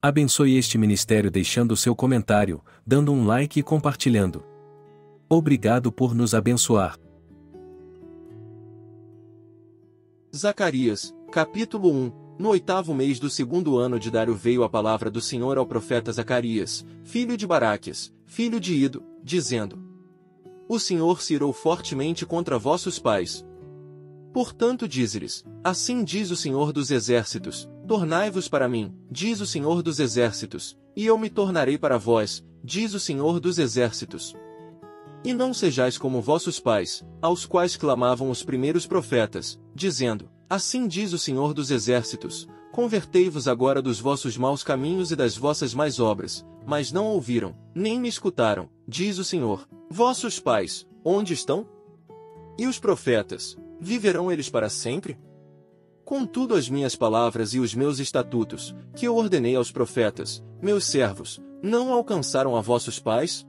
Abençoe este ministério deixando o seu comentário, dando um like e compartilhando. Obrigado por nos abençoar. Zacarias, capítulo 1. No 8º mês do 2º ano de Dário veio a palavra do Senhor ao profeta Zacarias, filho de Baraquias, filho de Ido, dizendo: O Senhor se irou fortemente contra vossos pais. Portanto dize-lhes, assim diz o Senhor dos Exércitos, tornai-vos para mim, diz o Senhor dos Exércitos, e eu me tornarei para vós, diz o Senhor dos Exércitos. E não sejais como vossos pais, aos quais clamavam os primeiros profetas, dizendo, assim diz o Senhor dos Exércitos, convertei-vos agora dos vossos maus caminhos e das vossas más obras, mas não ouviram, nem me escutaram, diz o Senhor. Vossos pais, onde estão? E os profetas, viverão eles para sempre? Contudo as minhas palavras e os meus estatutos, que eu ordenei aos profetas, meus servos, não alcançaram a vossos pais?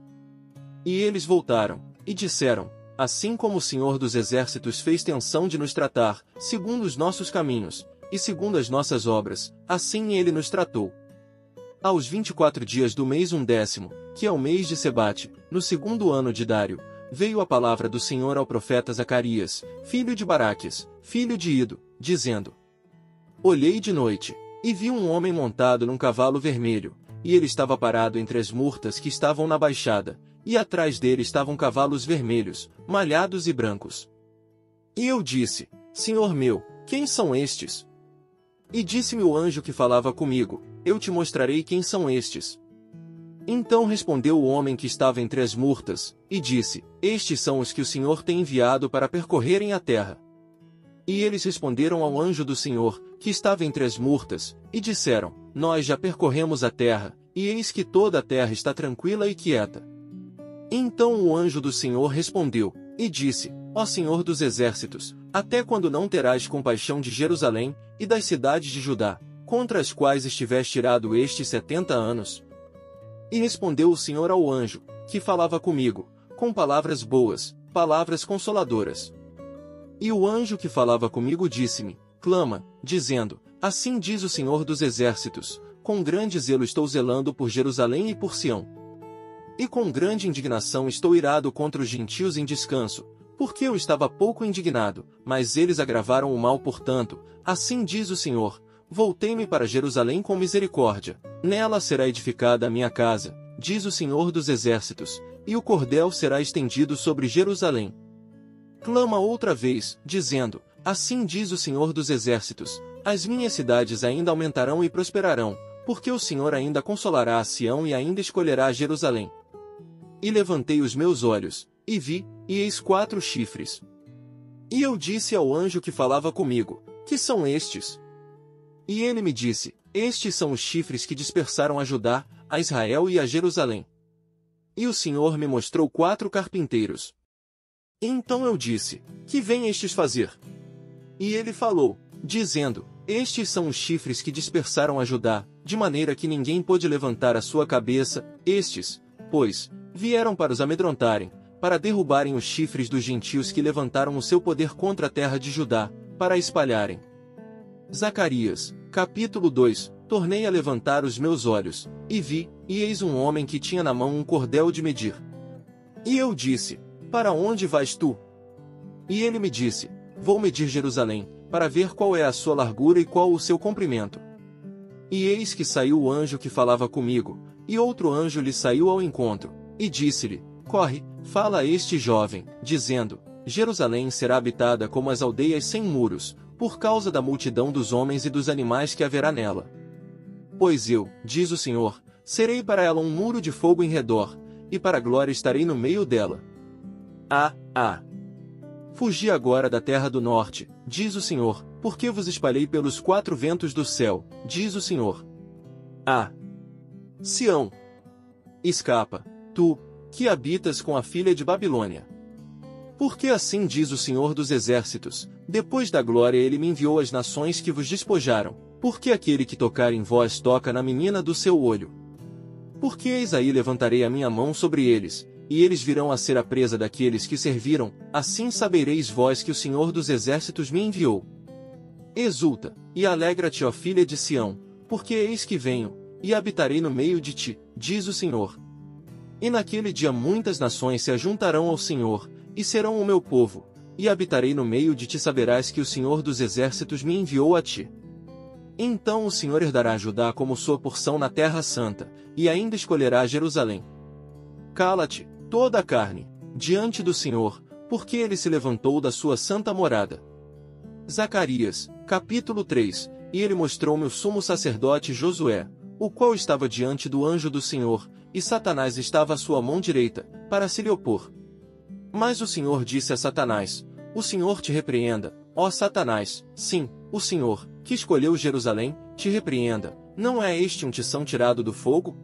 E eles voltaram, e disseram, assim como o Senhor dos Exércitos fez tensão de nos tratar, segundo os nossos caminhos, e segundo as nossas obras, assim ele nos tratou. Aos 24 dias do mês 10º, que é o mês de Sebate, no 2º ano de Dário, veio a palavra do Senhor ao profeta Zacarias, filho de Baraquias, filho de Ido, dizendo: Olhei de noite, e vi um homem montado num cavalo vermelho, e ele estava parado entre as murtas que estavam na baixada, e atrás dele estavam cavalos vermelhos, malhados e brancos. E eu disse, Senhor meu, quem são estes? E disse-me o anjo que falava comigo, eu te mostrarei quem são estes. Então respondeu o homem que estava entre as murtas, e disse, estes são os que o Senhor tem enviado para percorrerem a terra. E eles responderam ao anjo do Senhor, que estava entre as murtas, e disseram, nós já percorremos a terra, e eis que toda a terra está tranquila e quieta. Então o anjo do Senhor respondeu, e disse, ó Senhor dos Exércitos, até quando não terás compaixão de Jerusalém, e das cidades de Judá, contra as quais estiveste irado estes 70 anos? E respondeu o Senhor ao anjo, que falava comigo, com palavras boas, palavras consoladoras. E o anjo que falava comigo disse-me, clama, dizendo, assim diz o Senhor dos Exércitos, com grande zelo estou zelando por Jerusalém e por Sião. E com grande indignação estou irado contra os gentios em descanso, porque eu estava pouco indignado, mas eles agravaram o mal portanto, assim diz o Senhor, voltei-me para Jerusalém com misericórdia, nela será edificada a minha casa, diz o Senhor dos Exércitos, e o cordel será estendido sobre Jerusalém. Clama outra vez, dizendo, assim diz o Senhor dos Exércitos, as minhas cidades ainda aumentarão e prosperarão, porque o Senhor ainda consolará a Sião e ainda escolherá Jerusalém. E levantei os meus olhos, e vi, e eis 4 chifres. E eu disse ao anjo que falava comigo, que são estes? E ele me disse, estes são os chifres que dispersaram a Judá, a Israel e a Jerusalém. E o Senhor me mostrou 4 carpinteiros. Então eu disse, que vêm estes fazer? E ele falou, dizendo, estes são os chifres que dispersaram a Judá, de maneira que ninguém pôde levantar a sua cabeça, estes, pois, vieram para os amedrontarem, para derrubarem os chifres dos gentios que levantaram o seu poder contra a terra de Judá, para a espalharem. Zacarias, capítulo 2, tornei a levantar os meus olhos, e vi, e eis um homem que tinha na mão um cordel de medir. E eu disse, para onde vais tu? E ele me disse, vou medir Jerusalém, para ver qual é a sua largura e qual o seu comprimento. E eis que saiu o anjo que falava comigo, e outro anjo lhe saiu ao encontro, e disse-lhe, corre, fala a este jovem, dizendo, Jerusalém será habitada como as aldeias sem muros, por causa da multidão dos homens e dos animais que haverá nela. Pois eu, diz o Senhor, serei para ela um muro de fogo em redor, e para a glória estarei no meio dela. Fugi agora da terra do norte, diz o Senhor, porque vos espalhei pelos 4 ventos do céu, diz o Senhor. Sião, escapa, tu, que habitas com a filha de Babilônia. Porque assim diz o Senhor dos Exércitos, depois da glória ele me enviou às nações que vos despojaram, porque aquele que tocar em vós toca na menina do seu olho. Porque eis aí levantarei a minha mão sobre eles, e eles virão a ser a presa daqueles que serviram, assim sabereis vós que o Senhor dos Exércitos me enviou. Exulta, e alegra-te, ó filha de Sião, porque eis que venho, e habitarei no meio de ti, diz o Senhor. E naquele dia muitas nações se ajuntarão ao Senhor, e serão o meu povo, e habitarei no meio de ti. Saberás que o Senhor dos exércitos me enviou a ti. Então o Senhor herdará Judá como sua porção na terra santa, e ainda escolherá Jerusalém. Cala-te, toda a carne, diante do Senhor, porque ele se levantou da sua santa morada. Zacarias, capítulo 3. E ele mostrou-me o sumo sacerdote Josué, o qual estava diante do anjo do Senhor, e Satanás estava à sua mão direita, para se lhe opor. Mas o Senhor disse a Satanás: O Senhor te repreenda, ó Satanás, sim, o Senhor, que escolheu Jerusalém, te repreenda. Não é este um tição tirado do fogo?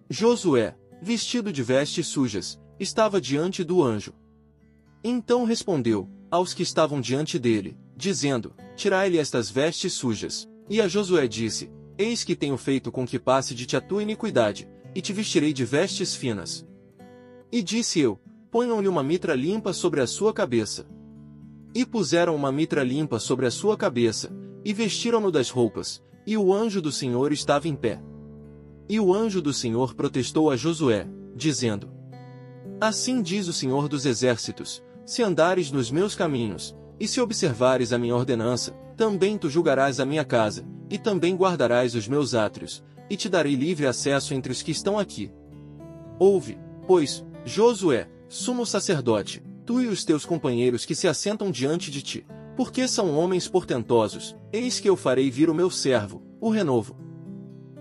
Josué, vestido de vestes sujas, estava diante do anjo. Então respondeu aos que estavam diante dele, dizendo: Tirai-lhe estas vestes sujas. E a Josué disse: Eis que tenho feito com que passe de ti a tua iniquidade, e te vestirei de vestes finas. E disse eu: Ponham-lhe uma mitra limpa sobre a sua cabeça. E puseram uma mitra limpa sobre a sua cabeça, e vestiram-no das roupas, e o anjo do Senhor estava em pé. E o anjo do Senhor protestou a Josué, dizendo: Assim diz o Senhor dos exércitos: Se andares nos meus caminhos, e se observares a minha ordenança, também tu julgarás a minha casa, e também guardarás os meus átrios, e te darei livre acesso entre os que estão aqui. Ouve, pois, Josué, sumo sacerdote, tu e os teus companheiros que se assentam diante de ti, porque são homens portentosos. Eis que eu farei vir o meu servo, o renovo.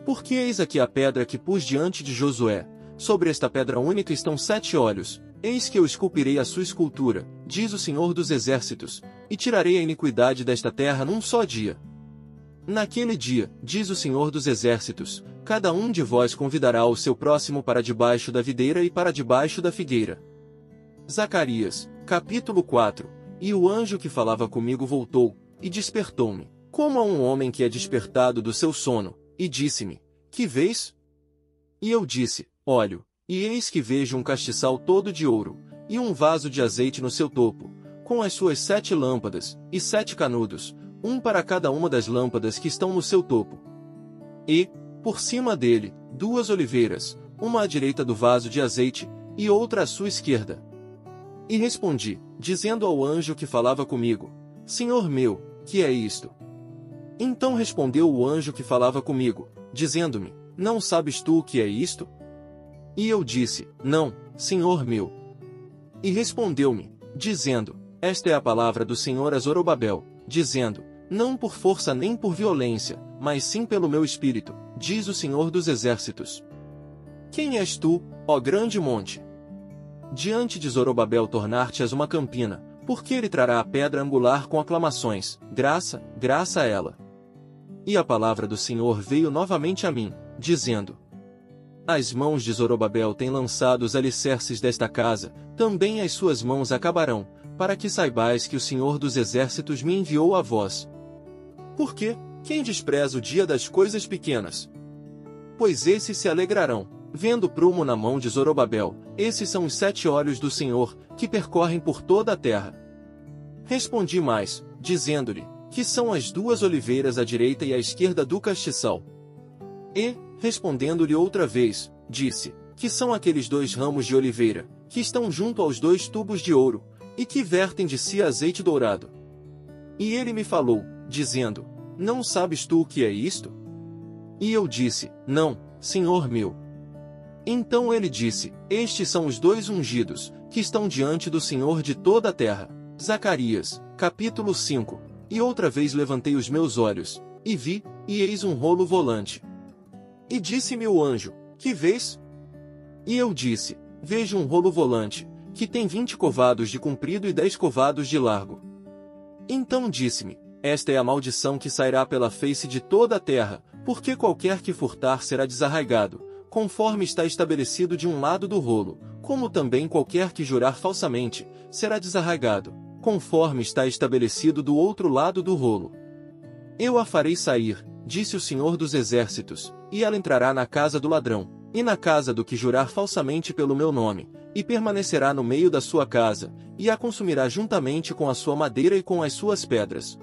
Porque eis aqui a pedra que pus diante de Josué, sobre esta pedra única estão 7 olhos. Eis que eu esculpirei a sua escultura, diz o Senhor dos exércitos, e tirarei a iniquidade desta terra num só dia. Naquele dia, diz o Senhor dos exércitos, cada um de vós convidará o seu próximo para debaixo da videira e para debaixo da figueira. Zacarias, capítulo 4. E o anjo que falava comigo voltou, e despertou-me, como a um homem que é despertado do seu sono, e disse-me: Que vês? E eu disse: Olho, e eis que vejo um castiçal todo de ouro, e um vaso de azeite no seu topo, com as suas 7 lâmpadas, e 7 canudos, um para cada uma das lâmpadas que estão no seu topo. E, por cima dele, 2 oliveiras, uma à direita do vaso de azeite, e outra à sua esquerda. E respondi, dizendo ao anjo que falava comigo: Senhor meu, que é isto? Então respondeu o anjo que falava comigo, dizendo-me: Não sabes tu o que é isto? E eu disse: Não, Senhor meu. E respondeu-me, dizendo: Esta é a palavra do Senhor a Zorobabel, dizendo: Não por força nem por violência, mas sim pelo meu espírito, diz o Senhor dos exércitos. Quem és tu, ó grande monte? Diante de Zorobabel tornar-te-as uma campina, porque ele trará a pedra angular com aclamações, graça, graça a ela. E a palavra do Senhor veio novamente a mim, dizendo: As mãos de Zorobabel têm lançado os alicerces desta casa, também as suas mãos acabarão, para que saibais que o Senhor dos exércitos me enviou a vós. Porque, quem despreza o dia das coisas pequenas? Pois esses se alegrarão, vendo prumo na mão de Zorobabel. Esses são os 7 olhos do Senhor, que percorrem por toda a terra. Respondi mais, dizendo-lhe, que são as 2 oliveiras à direita e à esquerda do castiçal. E, respondendo-lhe outra vez, disse, que são aqueles 2 ramos de oliveira, que estão junto aos 2 tubos de ouro, e que vertem de si azeite dourado. E ele me falou, dizendo: Não sabes tu o que é isto? E eu disse: Não, Senhor meu. Então ele disse: Estes são os 2 ungidos, que estão diante do Senhor de toda a terra. Zacarias, capítulo 5. E outra vez levantei os meus olhos, e vi, e eis um rolo volante. E disse-me o anjo: Que vês? E eu disse: Vejo um rolo volante, que tem 20 covados de comprido e 10 covados de largo. Então disse-me: Esta é a maldição que sairá pela face de toda a terra, porque qualquer que furtar será desarraigado, conforme está estabelecido de um lado do rolo, como também qualquer que jurar falsamente, será desarraigado, conforme está estabelecido do outro lado do rolo. Eu a farei sair, disse o Senhor dos exércitos, e ela entrará na casa do ladrão, e na casa do que jurar falsamente pelo meu nome, e permanecerá no meio da sua casa, e a consumirá juntamente com a sua madeira e com as suas pedras.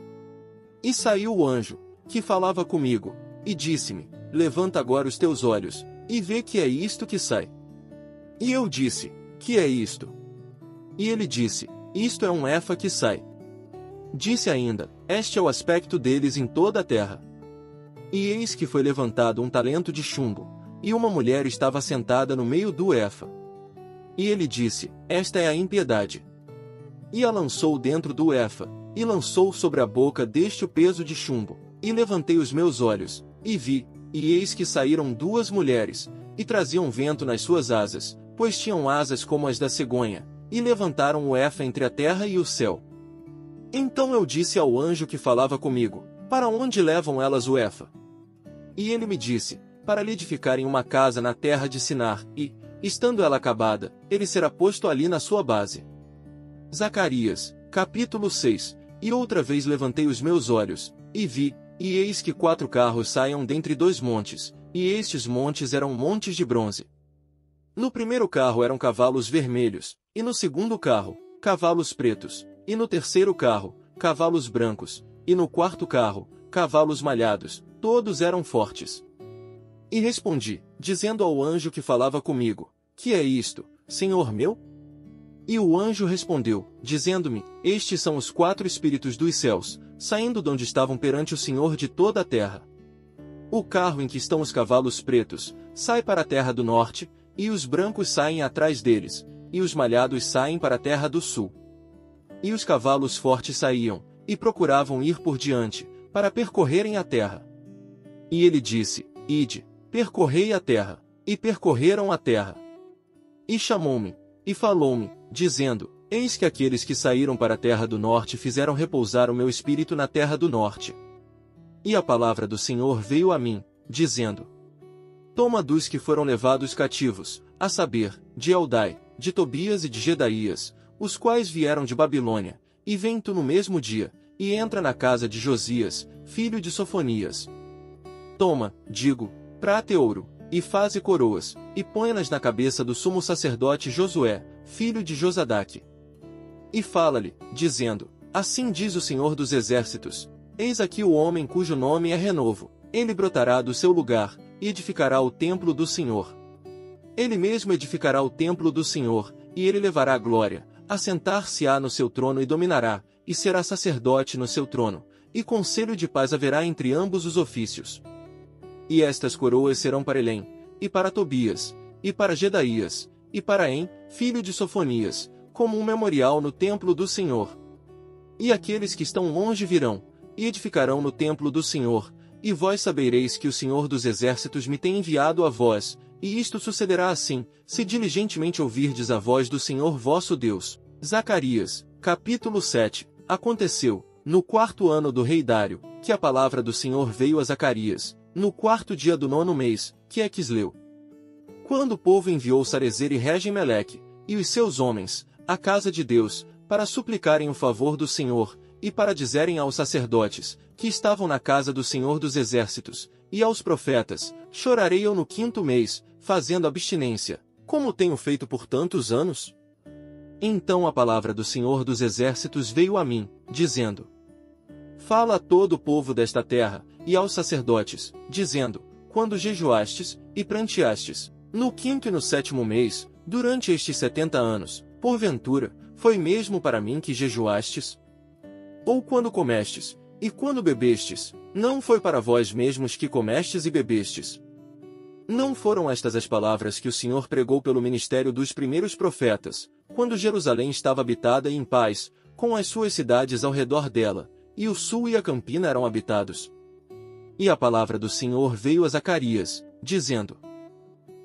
E saiu o anjo, que falava comigo, e disse-me: levanta agora os teus olhos, e vê que é isto que sai. E eu disse, que é isto? E ele disse, isto é um efa que sai. Disse ainda, este é o aspecto deles em toda a terra. E eis que foi levantado um talento de chumbo, e uma mulher estava sentada no meio do efa. E ele disse, esta é a impiedade. E a lançou dentro do efa, e lançou sobre a boca deste o peso de chumbo, e levantei os meus olhos, e vi, e eis que saíram duas mulheres, e traziam vento nas suas asas, pois tinham asas como as da cegonha, e levantaram o efa entre a terra e o céu. Então eu disse ao anjo que falava comigo, para onde levam elas o efa? E ele me disse, para lhe edificarem uma casa na terra de Sinar, e, estando ela acabada, ele será posto ali na sua base. Zacarias, capítulo 6. E outra vez levantei os meus olhos, e vi, e eis que 4 carros saiam dentre 2 montes, e estes montes eram montes de bronze. No primeiro carro eram cavalos vermelhos, e no segundo carro, cavalos pretos, e no terceiro carro, cavalos brancos, e no quarto carro, cavalos malhados, todos eram fortes. E respondi, dizendo ao anjo que falava comigo, que é isto, Senhor meu? E o anjo respondeu, dizendo-me, estes são os 4 espíritos dos céus, saindo de onde estavam perante o Senhor de toda a terra. O carro em que estão os cavalos pretos, sai para a terra do norte, e os brancos saem atrás deles, e os malhados saem para a terra do sul. E os cavalos fortes saíam, e procuravam ir por diante, para percorrerem a terra. E ele disse, ide, percorrei a terra, e percorreram a terra. E chamou-me, e falou-me, dizendo, eis que aqueles que saíram para a terra do norte fizeram repousar o meu espírito na terra do norte. E a palavra do Senhor veio a mim, dizendo, toma dos que foram levados cativos, a saber, de Eldai, de Tobias e de Gedaías, os quais vieram de Babilônia, e vem tu no mesmo dia, e entra na casa de Josias, filho de Sofonias. Toma, digo, prata e ouro, e faze coroas, e põe-nas na cabeça do sumo sacerdote Josué, filho de Josadaque. E fala-lhe, dizendo, assim diz o Senhor dos Exércitos, eis aqui o homem cujo nome é Renovo, ele brotará do seu lugar, e edificará o templo do Senhor. Ele mesmo edificará o templo do Senhor, e ele levará a glória, assentar-se-á no seu trono e dominará, e será sacerdote no seu trono, e conselho de paz haverá entre ambos os ofícios. E estas coroas serão para Elém, e para Tobias, e para Gedaías, e para En, filho de Sofonias, como um memorial no templo do Senhor. E aqueles que estão longe virão, e edificarão no templo do Senhor, e vós sabereis que o Senhor dos Exércitos me tem enviado a vós, e isto sucederá assim, se diligentemente ouvirdes a voz do Senhor vosso Deus. Zacarias, capítulo 7. Aconteceu, no 4º ano do rei Dário, que a palavra do Senhor veio a Zacarias, no 4º dia do 9º mês, que é Quisleu. Quando o povo enviou Sarezer e Regem-Meleque, e os seus homens, à casa de Deus, para suplicarem o favor do Senhor, e para dizerem aos sacerdotes, que estavam na casa do Senhor dos Exércitos, e aos profetas, chorarei eu no 5º mês, fazendo abstinência, como tenho feito por tantos anos? Então a palavra do Senhor dos Exércitos veio a mim, dizendo, fala a todo o povo desta terra, e aos sacerdotes, dizendo, quando jejuastes, e pranteastes, no 5º e no 7º mês, durante estes 70 anos, porventura, foi mesmo para mim que jejuastes? Ou quando comestes, e quando bebestes, não foi para vós mesmos que comestes e bebestes? Não foram estas as palavras que o Senhor pregou pelo ministério dos primeiros profetas, quando Jerusalém estava habitada e em paz, com as suas cidades ao redor dela, e o sul e a campina eram habitados? E a palavra do Senhor veio a Zacarias, dizendo,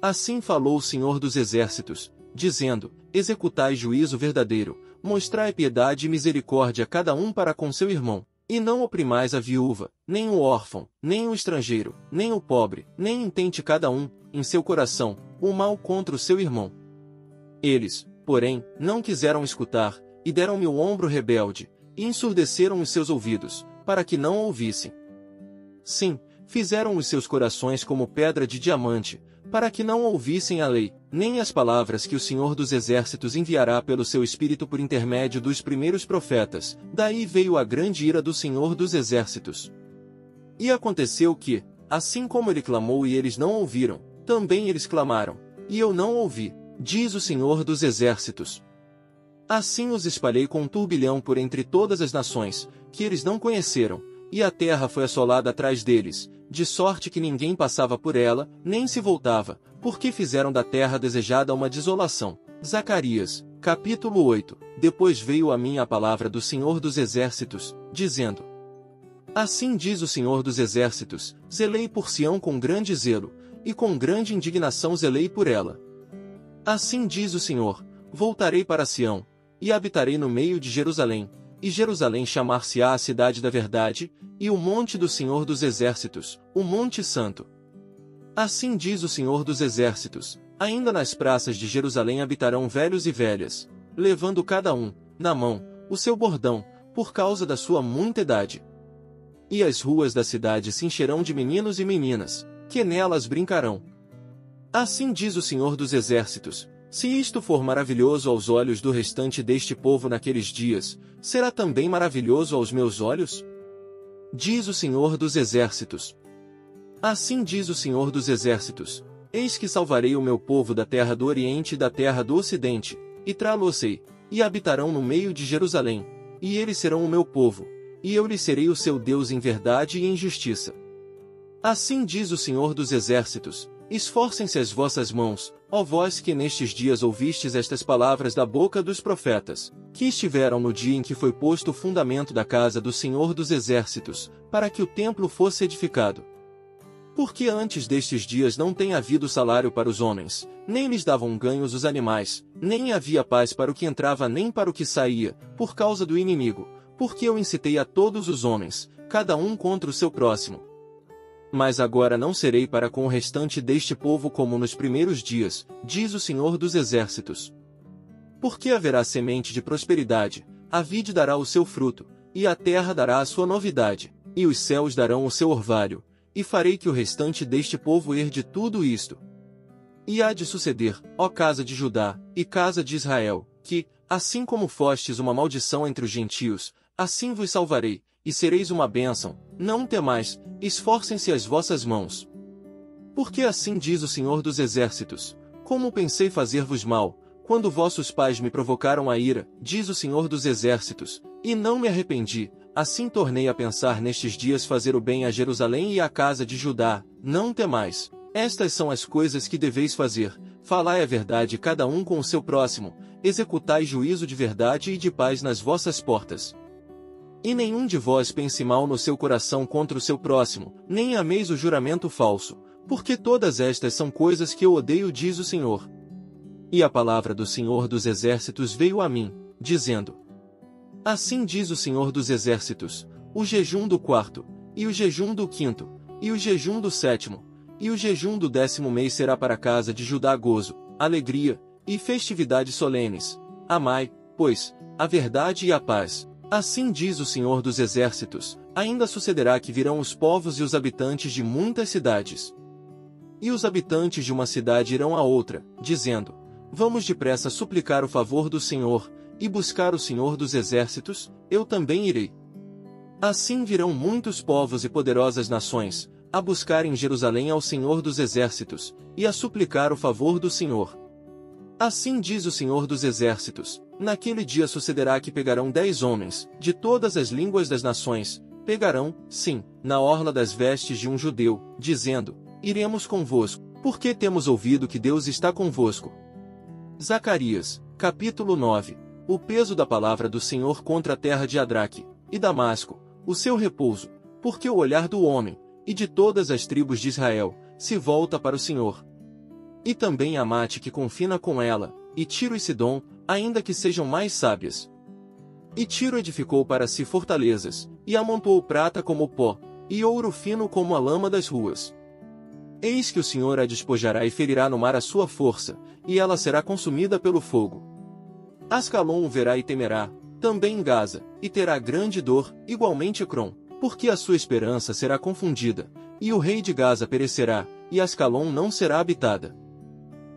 assim falou o Senhor dos Exércitos, dizendo, executai juízo verdadeiro, mostrai piedade e misericórdia a cada um para com seu irmão, e não oprimais a viúva, nem o órfão, nem o estrangeiro, nem o pobre, nem intente cada um, em seu coração, o mal contra o seu irmão. Eles, porém, não quiseram escutar, e deram-me o ombro rebelde, e ensurdeceram os seus ouvidos, para que não ouvissem. Sim, fizeram os seus corações como pedra de diamante, para que não ouvissem a lei, nem as palavras que o Senhor dos Exércitos enviará pelo seu Espírito por intermédio dos primeiros profetas. Daí veio a grande ira do Senhor dos Exércitos. E aconteceu que, assim como ele clamou e eles não ouviram, também eles clamaram, e eu não ouvi, diz o Senhor dos Exércitos. Assim os espalhei com um turbilhão por entre todas as nações, que eles não conheceram, e a terra foi assolada atrás deles, de sorte que ninguém passava por ela, nem se voltava, porque fizeram da terra desejada uma desolação. Zacarias, capítulo 8. Depois veio a mim a palavra do Senhor dos Exércitos, dizendo: Assim diz o Senhor dos Exércitos, zelei por Sião com grande zelo, e com grande indignação zelei por ela. Assim diz o Senhor, voltarei para Sião, e habitarei no meio de Jerusalém, e Jerusalém chamar-se-á a cidade da verdade, e o monte do Senhor dos Exércitos, o monte santo. Assim diz o Senhor dos Exércitos, ainda nas praças de Jerusalém habitarão velhos e velhas, levando cada um, na mão, o seu bordão, por causa da sua muita idade. E as ruas da cidade se encherão de meninos e meninas, que nelas brincarão. Assim diz o Senhor dos Exércitos, se isto for maravilhoso aos olhos do restante deste povo naqueles dias, será também maravilhoso aos meus olhos? Diz o Senhor dos Exércitos. Assim diz o Senhor dos Exércitos, eis que salvarei o meu povo da terra do Oriente e da terra do Ocidente, e trá-los-ei, e habitarão no meio de Jerusalém, e eles serão o meu povo, e eu lhes serei o seu Deus em verdade e em justiça. Assim diz o Senhor dos Exércitos, esforcem-se as vossas mãos, ó vós que nestes dias ouvistes estas palavras da boca dos profetas, que estiveram no dia em que foi posto o fundamento da casa do Senhor dos Exércitos, para que o templo fosse edificado. Porque antes destes dias não tem havido salário para os homens, nem lhes davam ganhos os animais, nem havia paz para o que entrava nem para o que saía, por causa do inimigo, porque eu incitei a todos os homens, cada um contra o seu próximo. Mas agora não serei para com o restante deste povo como nos primeiros dias, diz o Senhor dos Exércitos. Porque haverá semente de prosperidade, a vide dará o seu fruto, e a terra dará a sua novidade, e os céus darão o seu orvalho, e farei que o restante deste povo herde tudo isto. E há de suceder, ó casa de Judá, e casa de Israel, que, assim como fostes uma maldição entre os gentios, assim vos salvarei, e sereis uma bênção, não temais, esforcem-se as vossas mãos. Porque assim diz o Senhor dos Exércitos, como pensei fazer-vos mal, quando vossos pais me provocaram a ira, diz o Senhor dos Exércitos, e não me arrependi, assim tornei a pensar nestes dias fazer o bem a Jerusalém e à casa de Judá, não temais, estas são as coisas que deveis fazer, falai a verdade cada um com o seu próximo, executai juízo de verdade e de paz nas vossas portas. E nenhum de vós pense mal no seu coração contra o seu próximo, nem ameis o juramento falso, porque todas estas são coisas que eu odeio, diz o Senhor. E a palavra do Senhor dos Exércitos veio a mim, dizendo: Assim diz o Senhor dos Exércitos, o jejum do 4, e o jejum do 5, e o jejum do 7, e o jejum do 10º mês será para a casa de Judá gozo, alegria, e festividades solenes. Amai, pois, a verdade e a paz. Assim diz o Senhor dos Exércitos, ainda sucederá que virão os povos e os habitantes de muitas cidades. E os habitantes de uma cidade irão a outra, dizendo: Vamos depressa suplicar o favor do Senhor, e buscar o Senhor dos Exércitos, eu também irei. Assim virão muitos povos e poderosas nações, a buscar em Jerusalém ao Senhor dos Exércitos, e a suplicar o favor do Senhor. Assim diz o Senhor dos Exércitos, naquele dia sucederá que pegarão 10 homens, de todas as línguas das nações, pegarão, sim, na orla das vestes de um judeu, dizendo: Iremos convosco, porque temos ouvido que Deus está convosco. Zacarias, capítulo 9. O peso da palavra do Senhor contra a terra de Adraque, e Damasco, o seu repouso, porque o olhar do homem, e de todas as tribos de Israel, se volta para o Senhor. E também Amate que confina com ela, e Tiro e Sidom, ainda que sejam mais sábias. E Tiro edificou para si fortalezas, e amontoou prata como o pó, e ouro fino como a lama das ruas. Eis que o Senhor a despojará e ferirá no mar a sua força, e ela será consumida pelo fogo. Ascalon o verá e temerá, também Gaza, e terá grande dor, igualmente Ecrom, porque a sua esperança será confundida, e o rei de Gaza perecerá, e Ascalon não será habitada.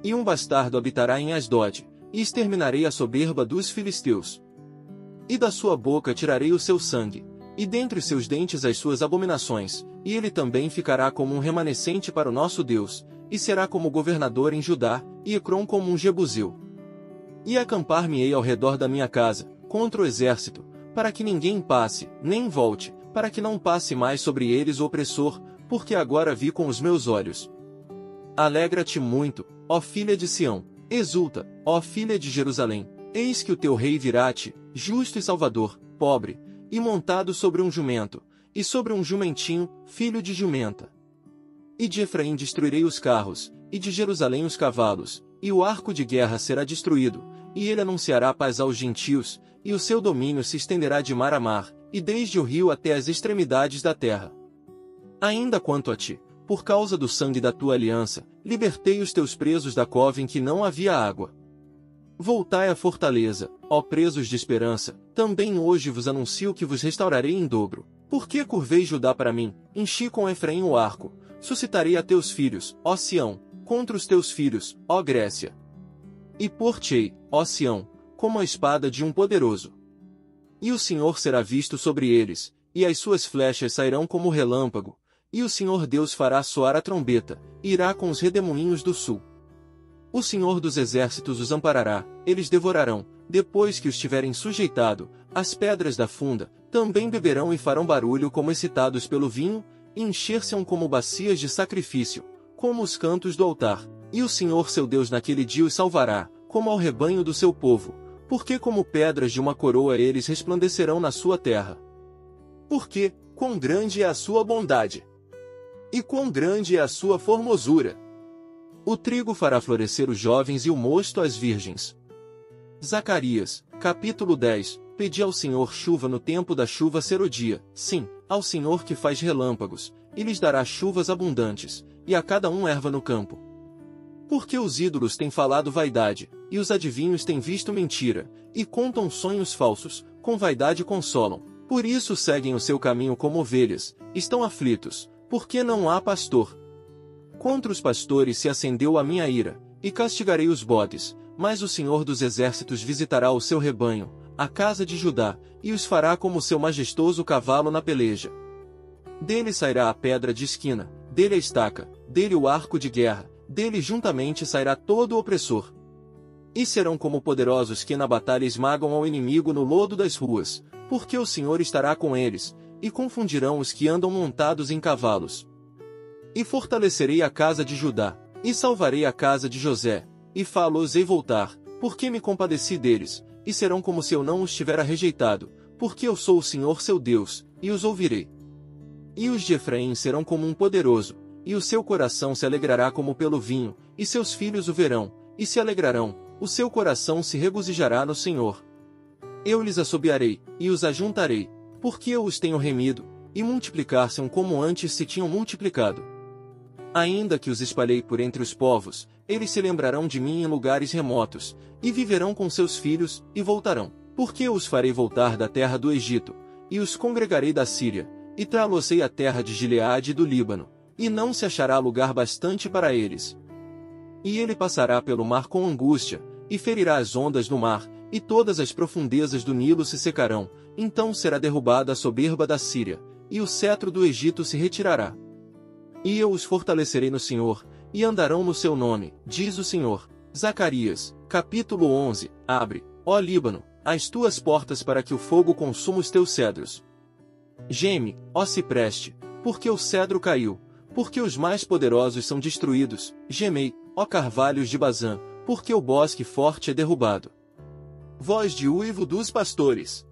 E um bastardo habitará em Asdod, e exterminarei a soberba dos filisteus. E da sua boca tirarei o seu sangue, e dentre os seus dentes as suas abominações, e ele também ficará como um remanescente para o nosso Deus, e será como governador em Judá, e Ecrom como um jebuseu. E acampar-me-ei ao redor da minha casa, contra o exército, para que ninguém passe, nem volte, para que não passe mais sobre eles o opressor, porque agora vi com os meus olhos. Alegra-te muito, ó filha de Sião, exulta, ó filha de Jerusalém, eis que o teu rei virá-te, justo e salvador, pobre, e montado sobre um jumento, e sobre um jumentinho, filho de jumenta. E de Efraim destruirei os carros, e de Jerusalém os cavalos, e o arco de guerra será destruído, e ele anunciará paz aos gentios, e o seu domínio se estenderá de mar a mar, e desde o rio até as extremidades da terra. Ainda quanto a ti, por causa do sangue da tua aliança, libertei os teus presos da cova em que não havia água. Voltai à fortaleza, ó presos de esperança, também hoje vos anuncio que vos restaurarei em dobro. Porque curvei Judá para mim, enchi com Efraim o arco, suscitarei a teus filhos, ó Sião, contra os teus filhos, ó Grécia. E por-te-ei, ó Sião, como a espada de um poderoso. E o Senhor será visto sobre eles, e as suas flechas sairão como relâmpago, e o Senhor Deus fará soar a trombeta, e irá com os redemoinhos do sul. O Senhor dos exércitos os amparará, eles devorarão, depois que os tiverem sujeitado, as pedras da funda, também beberão e farão barulho como excitados pelo vinho, e encher-se-ão como bacias de sacrifício, como os cantos do altar, e o Senhor seu Deus naquele dia os salvará, como ao rebanho do seu povo, porque como pedras de uma coroa eles resplandecerão na sua terra. Porque, quão grande é a sua bondade! E quão grande é a sua formosura! O trigo fará florescer os jovens e o mosto as virgens. Zacarias, capítulo 10. Pedi ao Senhor chuva no tempo da chuva ser o dia, sim, ao Senhor que faz relâmpagos, e lhes dará chuvas abundantes, e a cada um erva no campo. Porque os ídolos têm falado vaidade, e os adivinhos têm visto mentira, e contam sonhos falsos, com vaidade consolam. Por isso seguem o seu caminho como ovelhas, estão aflitos, porque não há pastor. Contra os pastores se acendeu a minha ira, e castigarei os bodes, mas o Senhor dos exércitos visitará o seu rebanho, a casa de Judá, e os fará como seu majestoso cavalo na peleja. Dele sairá a pedra de esquina, dele a estaca, dele o arco de guerra, dele juntamente sairá todo o opressor. E serão como poderosos que na batalha esmagam ao inimigo no lodo das ruas, porque o Senhor estará com eles, e confundirão os que andam montados em cavalos. E fortalecerei a casa de Judá, e salvarei a casa de José, e fá-los-ei voltar, porque me compadeci deles, e serão como se eu não os tivera rejeitado, porque eu sou o Senhor seu Deus, e os ouvirei. E os de Efraim serão como um poderoso, e o seu coração se alegrará como pelo vinho, e seus filhos o verão, e se alegrarão, o seu coração se regozijará no Senhor. Eu lhes assobiarei, e os ajuntarei, porque eu os tenho remido, e multiplicar-se-ão como antes se tinham multiplicado. Ainda que os espalhei por entre os povos, eles se lembrarão de mim em lugares remotos, e viverão com seus filhos, e voltarão. Porque eu os farei voltar da terra do Egito, e os congregarei da Síria, e trá-los-ei à terra de Gileade e do Líbano, e não se achará lugar bastante para eles. E ele passará pelo mar com angústia, e ferirá as ondas do mar, e todas as profundezas do Nilo se secarão, então será derrubada a soberba da Síria, e o cetro do Egito se retirará. E eu os fortalecerei no Senhor, e andarão no seu nome, diz o Senhor. Zacarias, capítulo 11. Abre, ó Líbano, as tuas portas para que o fogo consuma os teus cedros. Geme, ó cipreste, porque o cedro caiu, porque os mais poderosos são destruídos. Gemei, ó carvalhos de Bazã, porque o bosque forte é derrubado. Voz de uivo dos pastores.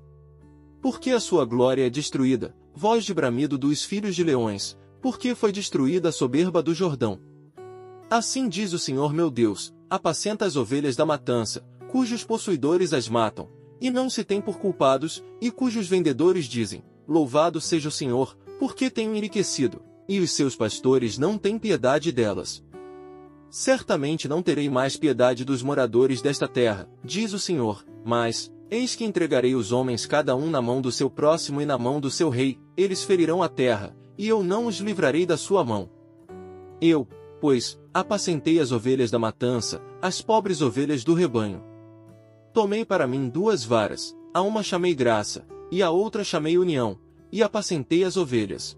Porque a sua glória é destruída, voz de bramido dos filhos de leões, porque foi destruída a soberba do Jordão. Assim diz o Senhor meu Deus, apacenta as ovelhas da matança, cujos possuidores as matam, e não se têm por culpados, e cujos vendedores dizem, louvado seja o Senhor, porque tenho enriquecido, e os seus pastores não têm piedade delas. Certamente não terei mais piedade dos moradores desta terra, diz o Senhor, mas, eis que entregarei os homens cada um na mão do seu próximo e na mão do seu rei, eles ferirão a terra, e eu não os livrarei da sua mão. Eu, pois, apacentei as ovelhas da matança, as pobres ovelhas do rebanho. Tomei para mim 2 varas, a uma chamei graça, e a outra chamei união, e apacentei as ovelhas.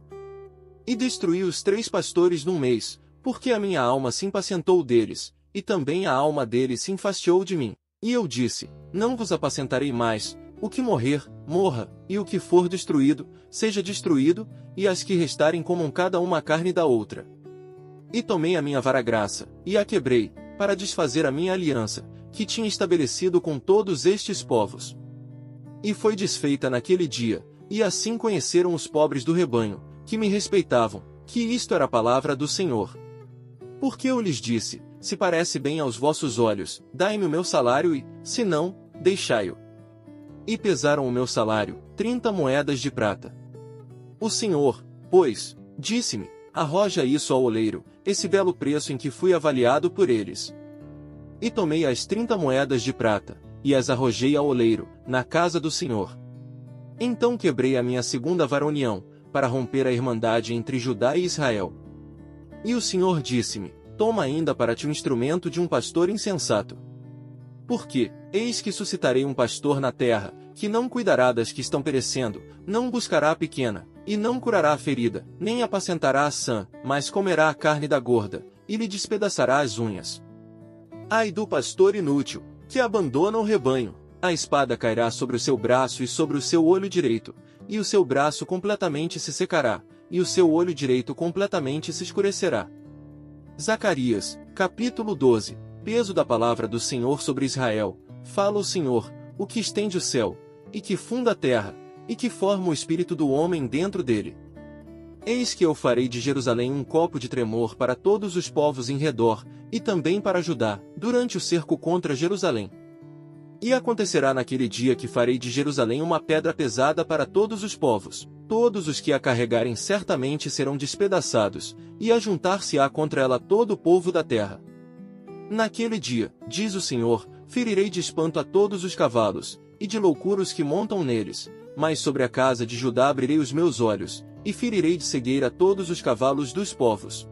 E destruí os 3 pastores num mês, porque a minha alma se impacientou deles, e também a alma deles se enfastiou de mim. E eu disse, não vos apacentarei mais, o que morrer, morra, e o que for destruído, seja destruído, e as que restarem comam cada uma a carne da outra. E tomei a minha vara graça, e a quebrei, para desfazer a minha aliança, que tinha estabelecido com todos estes povos. E foi desfeita naquele dia, e assim conheceram os pobres do rebanho, que me respeitavam, que isto era a palavra do Senhor. Porque eu lhes disse, se parece bem aos vossos olhos, dai-me o meu salário e, se não, deixai-o. E pesaram o meu salário, 30 moedas de prata. O Senhor, pois, disse-me, arroja isso ao oleiro, esse belo preço em que fui avaliado por eles. E tomei as 30 moedas de prata, e as arrojei ao oleiro, na casa do Senhor. Então quebrei a minha segunda vara-união, para romper a irmandade entre Judá e Israel. E o Senhor disse-me, toma ainda para ti um instrumento de um pastor insensato. Porque, eis que suscitarei um pastor na terra, que não cuidará das que estão perecendo, não buscará a pequena, e não curará a ferida, nem apacentará a sã, mas comerá a carne da gorda, e lhe despedaçará as unhas. Ai do pastor inútil, que abandona o rebanho, a espada cairá sobre o seu braço e sobre o seu olho direito, e o seu braço completamente se secará, e o seu olho direito completamente se escurecerá. Zacarias, capítulo 12. Peso da palavra do Senhor sobre Israel. Fala o Senhor, o que estende o céu, e que funda a terra, e que forma o espírito do homem dentro dele. Eis que eu farei de Jerusalém um copo de tremor para todos os povos em redor, e também para Judá, durante o cerco contra Jerusalém. E acontecerá naquele dia que farei de Jerusalém uma pedra pesada para todos os povos. Todos os que a carregarem certamente serão despedaçados, e ajuntar-se-á contra ela todo o povo da terra. Naquele dia, diz o Senhor, ferirei de espanto a todos os cavalos, e de loucura os que montam neles, mas sobre a casa de Judá abrirei os meus olhos, e ferirei de cegueira todos os cavalos dos povos.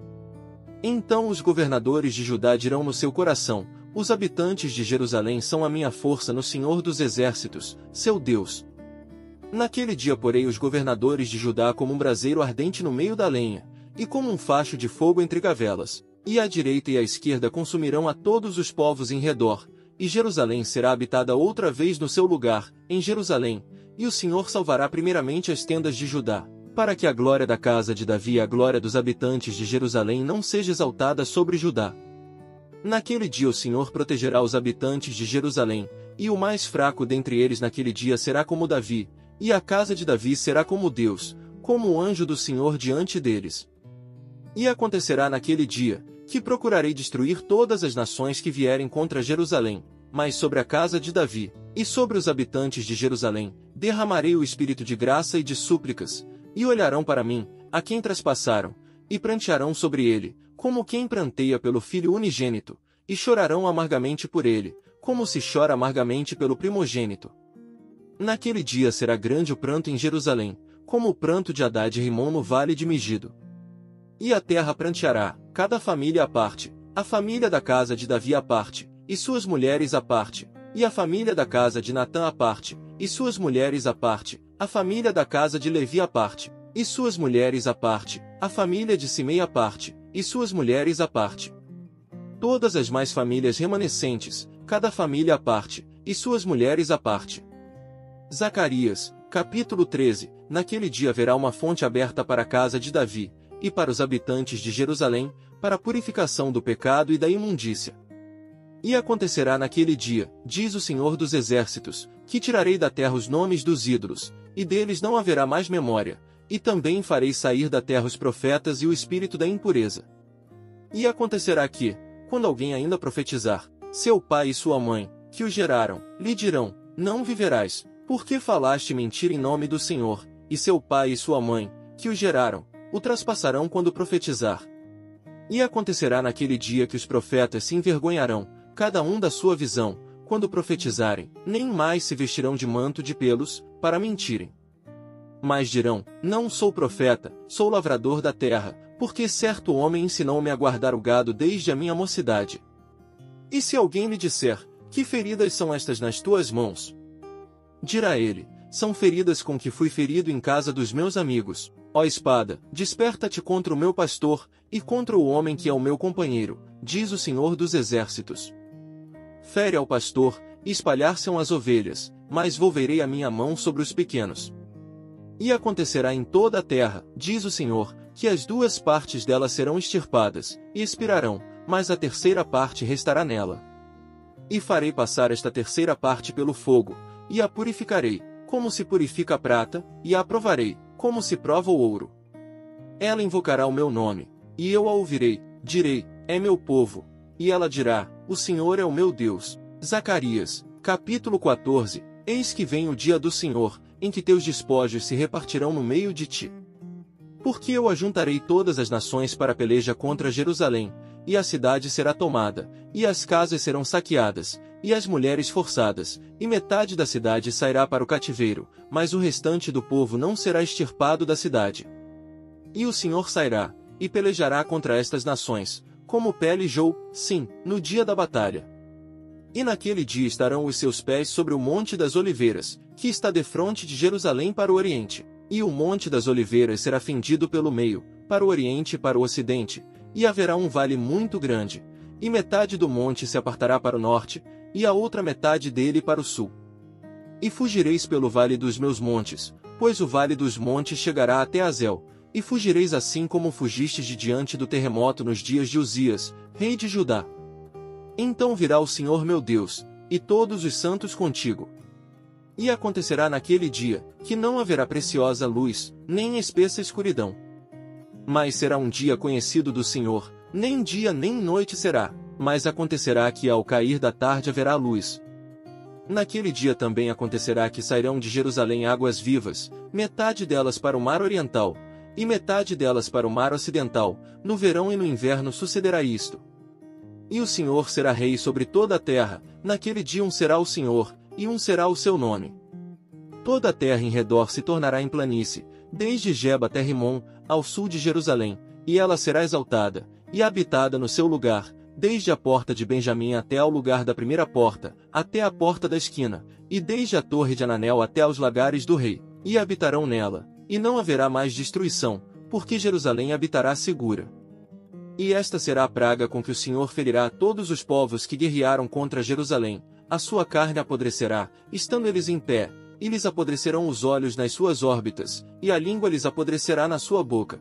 Então os governadores de Judá dirão no seu coração, os habitantes de Jerusalém são a minha força no Senhor dos Exércitos, seu Deus. Naquele dia porei os governadores de Judá como um braseiro ardente no meio da lenha, e como um facho de fogo entre gavelas, e à direita e à esquerda consumirão a todos os povos em redor, e Jerusalém será habitada outra vez no seu lugar, em Jerusalém, e o Senhor salvará primeiramente as tendas de Judá, para que a glória da casa de Davi e a glória dos habitantes de Jerusalém não seja exaltada sobre Judá. Naquele dia o Senhor protegerá os habitantes de Jerusalém, e o mais fraco dentre eles naquele dia será como Davi, e a casa de Davi será como Deus, como o anjo do Senhor diante deles. E acontecerá naquele dia, que procurarei destruir todas as nações que vierem contra Jerusalém, mas sobre a casa de Davi, e sobre os habitantes de Jerusalém, derramarei o espírito de graça e de súplicas, e olharão para mim, a quem traspassaram, e prantearão sobre ele, como quem pranteia pelo filho unigênito, e chorarão amargamente por ele, como se chora amargamente pelo primogênito. Naquele dia será grande o pranto em Jerusalém, como o pranto de Hadad e Rimon no vale de Megido. E a terra pranteará, cada família à parte, a família da casa de Davi à parte, e suas mulheres à parte, e a família da casa de Natã à parte, e suas mulheres à parte, a família da casa de Levi à parte, e suas mulheres à parte, a família de Simei à parte, e suas mulheres à parte. Todas as mais famílias remanescentes, cada família à parte, e suas mulheres à parte. Zacarias, capítulo 13. Naquele dia haverá uma fonte aberta para a casa de Davi, e para os habitantes de Jerusalém, para a purificação do pecado e da imundícia. E acontecerá naquele dia, diz o Senhor dos Exércitos, que tirarei da terra os nomes dos ídolos, e deles não haverá mais memória, e também farei sair da terra os profetas e o espírito da impureza. E acontecerá que, quando alguém ainda profetizar, seu pai e sua mãe, que o geraram, lhe dirão, não viverás, porque falaste mentira em nome do Senhor, e seu pai e sua mãe, que o geraram, o traspassarão quando profetizar. E acontecerá naquele dia que os profetas se envergonharão, cada um da sua visão, quando profetizarem, nem mais se vestirão de manto de pelos, para mentirem. Mas dirão, não sou profeta, sou lavrador da terra, porque certo homem ensinou-me a guardar o gado desde a minha mocidade. E se alguém lhe disser, que feridas são estas nas tuas mãos? Dirá ele, são feridas com que fui ferido em casa dos meus amigos. Ó espada, desperta-te contra o meu pastor, e contra o homem que é o meu companheiro, diz o Senhor dos Exércitos. Fere ao pastor, e espalhar-se-ão as ovelhas, mas volverei a minha mão sobre os pequenos. E acontecerá em toda a terra, diz o Senhor, que as 2 partes dela serão extirpadas, e expirarão, mas a terceira parte restará nela. E farei passar esta terceira parte pelo fogo, e a purificarei, como se purifica a prata, e a provarei, como se prova o ouro. Ela invocará o meu nome, e eu a ouvirei, direi, é meu povo, e ela dirá, o Senhor é o meu Deus. Zacarias, capítulo 14, Eis que vem o dia do Senhor, em que teus despojos se repartirão no meio de ti. Porque eu ajuntarei todas as nações para a peleja contra Jerusalém, e a cidade será tomada, e as casas serão saqueadas, e as mulheres forçadas, e metade da cidade sairá para o cativeiro, mas o restante do povo não será extirpado da cidade. E o Senhor sairá, e pelejará contra estas nações, como pelejou, sim, no dia da batalha. E naquele dia estarão os seus pés sobre o Monte das Oliveiras, que está defronte de Jerusalém para o oriente, e o Monte das Oliveiras será fendido pelo meio, para o oriente e para o ocidente, e haverá um vale muito grande, e metade do monte se apartará para o norte, e a outra metade dele para o sul. E fugireis pelo vale dos meus montes, pois o vale dos montes chegará até Azel, e fugireis assim como fugistes de diante do terremoto nos dias de Uzias, rei de Judá. Então virá o Senhor meu Deus, e todos os santos contigo. E acontecerá naquele dia, que não haverá preciosa luz, nem espessa escuridão. Mas será um dia conhecido do Senhor, nem dia nem noite será, mas acontecerá que ao cair da tarde haverá luz. Naquele dia também acontecerá que sairão de Jerusalém águas vivas, metade delas para o mar oriental, e metade delas para o mar ocidental, no verão e no inverno sucederá isto. E o Senhor será rei sobre toda a terra, naquele dia um será o Senhor, e um será o seu nome. Toda a terra em redor se tornará em planície, desde Geba até Rimon, ao sul de Jerusalém, e ela será exaltada, e habitada no seu lugar, desde a porta de Benjamim até ao lugar da primeira porta, até a porta da esquina, e desde a torre de Ananel até aos lagares do rei, e habitarão nela, e não haverá mais destruição, porque Jerusalém habitará segura. E esta será a praga com que o Senhor ferirá a todos os povos que guerrearam contra Jerusalém, a sua carne apodrecerá, estando eles em pé, e lhes apodrecerão os olhos nas suas órbitas, e a língua lhes apodrecerá na sua boca.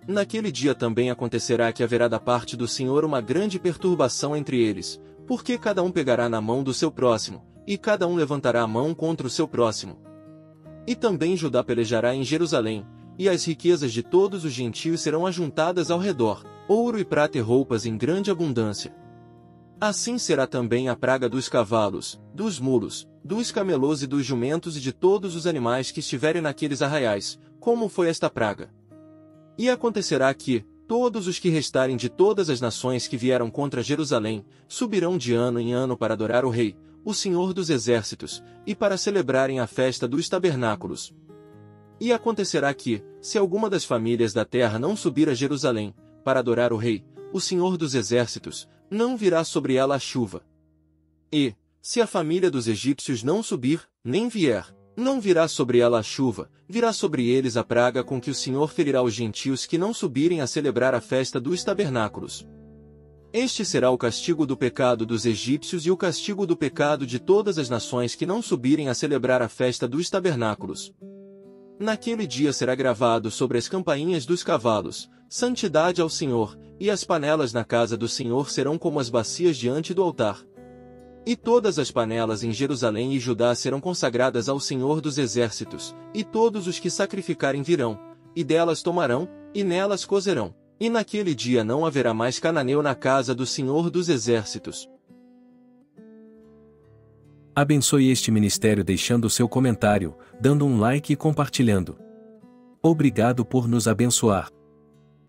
Naquele dia também acontecerá que haverá da parte do Senhor uma grande perturbação entre eles, porque cada um pegará na mão do seu próximo, e cada um levantará a mão contra o seu próximo. E também Judá pelejará em Jerusalém, e as riquezas de todos os gentios serão ajuntadas ao redor, ouro e prata e roupas em grande abundância. Assim será também a praga dos cavalos, dos mulos, dos camelôs e dos jumentos e de todos os animais que estiverem naqueles arraiais, como foi esta praga. E acontecerá que, todos os que restarem de todas as nações que vieram contra Jerusalém, subirão de ano em ano para adorar o Rei, o Senhor dos Exércitos, e para celebrarem a festa dos tabernáculos. E acontecerá que, se alguma das famílias da terra não subir a Jerusalém, para adorar o Rei, o Senhor dos Exércitos, não virá sobre ela a chuva. E, se a família dos egípcios não subir, nem vier, não virá sobre ela a chuva, virá sobre eles a praga com que o Senhor ferirá os gentios que não subirem a celebrar a festa dos tabernáculos. Este será o castigo do pecado dos egípcios e o castigo do pecado de todas as nações que não subirem a celebrar a festa dos tabernáculos. Naquele dia será gravado sobre as campainhas dos cavalos, santidade ao Senhor, e as panelas na casa do Senhor serão como as bacias diante do altar. E todas as panelas em Jerusalém e Judá serão consagradas ao Senhor dos Exércitos, e todos os que sacrificarem virão, e delas tomarão, e nelas cozerão. E naquele dia não haverá mais cananeu na casa do Senhor dos Exércitos. Abençoe este ministério deixando o seu comentário, dando um like e compartilhando. Obrigado por nos abençoar.